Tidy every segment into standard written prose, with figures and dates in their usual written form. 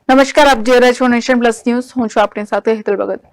નમસ્કાર, આપ જોઈ રહ્યા છો નેશન પ્લસ ન્યૂઝ. હું છું આપની સાથે હેતલ ભગત.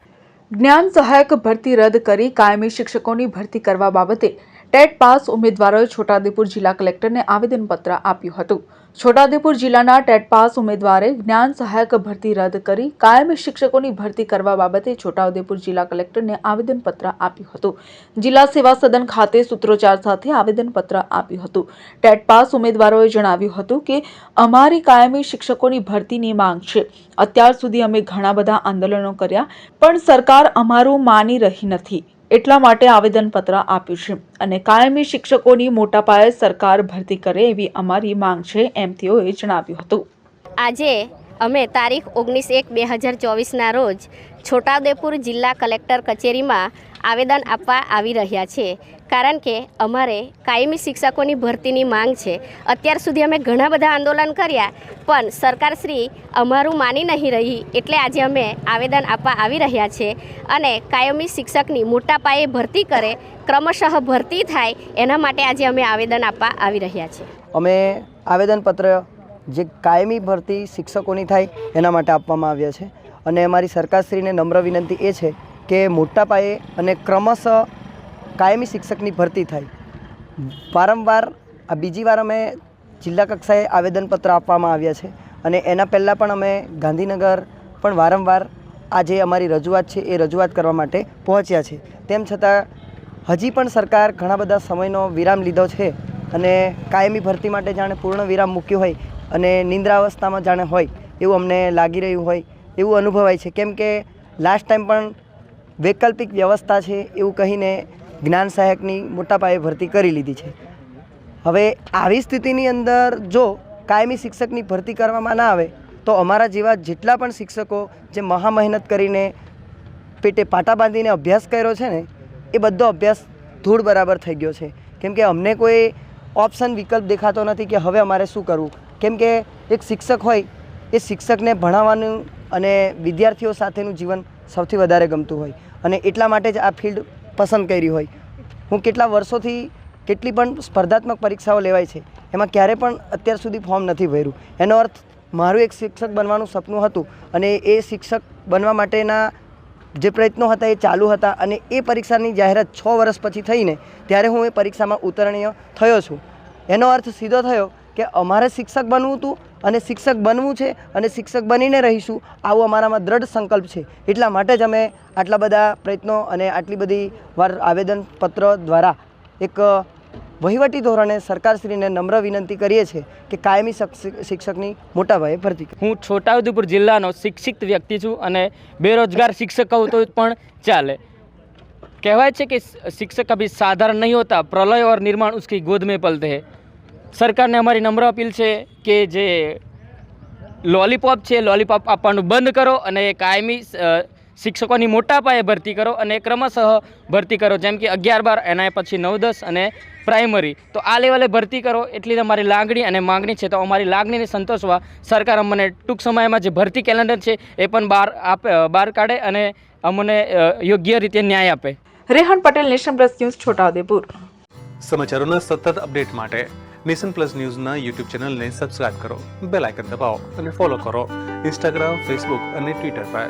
જ્ઞાન સહાયક ભરતી રદ કરી કાયમી શિક્ષકોની ભરતી કરવા બાબતે ટેટ પાસ ઉમેદવારોએ છોટાઉદેપુર જિલ્લા કલેક્ટરને આવેદનપત્ર આપ્યું હતું. છોટાઉદેપુર જિલ્લાના ટેટ પાસ ઉમેદવારે જ્ઞાન સહાયક ભરતી રદ કરી કાયમી શિક્ષકોની ભરતી કરવા બાબતે છોટાઉદેપુર જિલ્લા કલેક્ટરને આવેદનપત્ર આપ્યું હતું. જિલ્લા સેવા સદન ખાતે સૂત્રોચ્ચાર સાથે આવેદનપત્ર આપ્યું હતું. ટેટ પાસ ઉમેદવારોએ જણાવ્યું હતું કે અમારી કાયમી શિક્ષકોની ભરતીની માંગ છે. અત્યાર સુધી અમે ઘણા બધા આંદોલનો કર્યા, પણ સરકાર અમારું માની રહી નથી. એટલા માટે આવેદનપત્ર આપ્યું છે અને કાયમી શિક્ષકોની મોટા પાયે સરકાર ભરતી કરે એવી અમારી માંગ છે, એમ તેઓએ જણાવ્યું હતું. આજે અમે તારીખ 19/1/2024ના રોજ છોટાઉદેપુર જિલ્લા કલેક્ટર કચેરીમાં આવેદન આપવા આવી રહ્યા છે, કારણ કે અમારે કાયમી શિક્ષકોની ભરતીની માંગ છે. અત્યાર સુધી અમે ઘણા બધા આંદોલન કર્યા, પણ સરકારશ્રી અમારું માની નહીં રહી. એટલે આજે અમે આવેદન આપવા આવી રહ્યા છે અને કાયમી શિક્ષકની મોટા પાયે ભરતી કરે, ક્રમશઃ ભરતી થાય, એના માટે આજે અમે આવેદન આપવા આવી રહ્યા છીએ. અમે આવેદનપત્ર જે કાયમી ભરતી શિક્ષકોની થાય એના માટે આપવામાં આવ્યા છે અને અમારી સરકારશ્રીને નમ્ર વિનંતી એ છે કે મોટા પાયે અને ક્રમશઃ કાયમી શિક્ષકની ભરતી થાય. વારંવાર આ બીજી વાર અમે જિલ્લા કક્ષાએ આવેદનપત્ર આપવામાં આવ્યા છે અને એના પહેલાં પણ અમે ગાંધીનગર પણ વારંવાર આ જે અમારી રજૂઆત છે એ રજૂઆત કરવા માટે પહોંચ્યા છે. તેમ છતાં હજી પણ સરકાર ઘણા બધા સમયનો વિરામ લીધો છે અને કાયમી ભરતી માટે જાણે પૂર્ણ વિરામ મૂક્યો હોય અને નિંદ્રાવસ્થામાં જાણે હોય એવું અમને લાગી રહ્યું હોય એવું અનુભવાય છે. કેમ કે લાસ્ટ ટાઈમ પણ વૈકલ્પિક વ્યવસ્થા છે એવું કહીને જ્ઞાન સહાયકની મોટા પાયે ભરતી કરી લીધી છે. હવે આવી સ્થિતિની અંદર જો કાયમી શિક્ષકની ભરતી કરવામાં ના આવે તો અમારા જેવા જેટલા પણ શિક્ષકો જે મહા મહેનત કરીને પેટે પાટા બાંધીને અભ્યાસ કર્યો છે ને એ બધો અભ્યાસ ધૂળ બરાબર થઈ ગયો છે. કેમ કે અમને કોઈ ઓપ્શન વિકલ્પ દેખાતો નથી કે હવે અમારે શું કરવું. કેમ કે એક શિક્ષક હોય એ શિક્ષકને ભણાવવાનું અને વિદ્યાર્થીઓ સાથેનું જીવન સૌથી વધારે ગમતું હોય અને એટલા માટે જ આ ફિલ્ડ પસંદ કરી હોય. હું કેટલા વર્ષોથી કેટલી પણ સ્પર્ધાત્મક પરીક્ષાઓ લેવાય છે, એમાં ક્યારે પણ અત્યાર સુધી ફોર્મ નથી ભર્યું. એનો અર્થ મારું એક શિક્ષક બનવાનું સપનું હતું અને એ શિક્ષક બનવા માટેના જે પ્રયત્નો હતા એ ચાલુ હતા અને એ પરીક્ષાની જાહેરાત 6 વર્ષ પછી થઈને ત્યારે હું એ પરીક્ષામાં ઉત્તીર્ણ થયો છું. એનો અર્થ સીધો થયો કે અમારે શિક્ષક બનવું હતું અને શિક્ષક બનવું છે અને શિક્ષક બનીને રહીશું, આવો અમારામાં દ્રઢ સંકલ્પ છે. એટલા માટે જ અમે આટલા બધા પ્રયત્નો અને આટલી બધી વાર આવેદનપત્ર દ્વારા એક વહીવટી ધોરણે સરકારશ્રીને નમ્ર વિનંતી કરીએ છીએ કે કાયમી શિક્ષકની મોટા પાયે ભરતી. હું છોટાઉદેપુર જિલ્લાનો શિક્ષિત વ્યક્તિ છું અને બેરોજગાર શિક્ષક કહું તો પણ ચાલે. કહેવાય છે કે शिक्षक कभी साधारण नहीं होता, प्रलय और निर्माण उसकी गोद में पलते हैं. સરકારને અમારી નમ્ર અપીલ છે કે જે લોલીપોપ છે લોલીપોપ આપવાનું બંધ કરો અને કાયમી શિક્ષકોની મોટા પાયે ભરતી કરો અને ક્રમશઃ ભરતી કરો. જેમ કે 11-12 એના પછી 9-10 અને પ્રાઇમરી, તો આ લેવલે ભરતી કરો. એટલી જ અમારી લાગણી અને માગણી છે. તો અમારી લાગણીને સંતોષવા સરકાર અમને ટૂંક સમયમાં જે ભરતી કેલેન્ડર છે એ પણ બહાર કાઢે અને અમને યોગ્ય રીતે ન્યાય આપે. Rehan Patel, nation plus news, Chhotaudepur. સમાચારોના સતત અપડેટ માટે નેશન પ્લસ ન્યૂઝના યુટ્યુબ ચેનલને સબસ્ક્રાઇબ કરો, બેલ આઇકન દબાવો અને ફોલો કરો ઇન્સ્ટાગ્રામ, ફેસબુક અને ટ્વિટર પર.